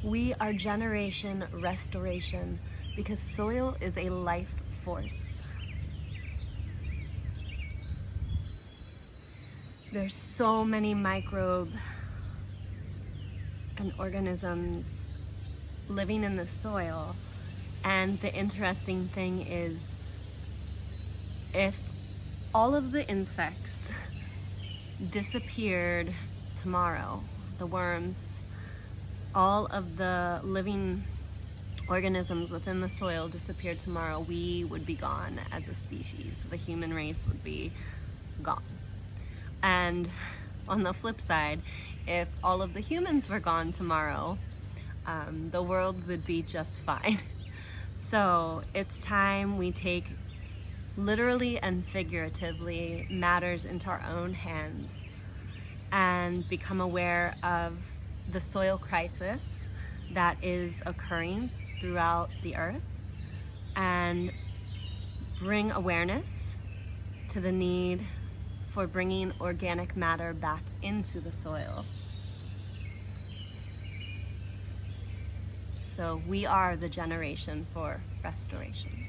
We are generation restoration because soil is a life force. There's so many microbe and organisms living in the soil, and the interesting thing is, if all of the insects disappeared tomorrow, the worms, all of the living organisms within the soil disappeared tomorrow, we would be gone as a species. The human race would be gone. And on the flip side, if all of the humans were gone tomorrow, the world would be just fine. So it's time we take literally and figuratively matters into our own hands and become aware of the soil crisis that is occurring throughout the earth, and bring awareness to the need for bringing organic matter back into the soil. So we are the generation for restoration.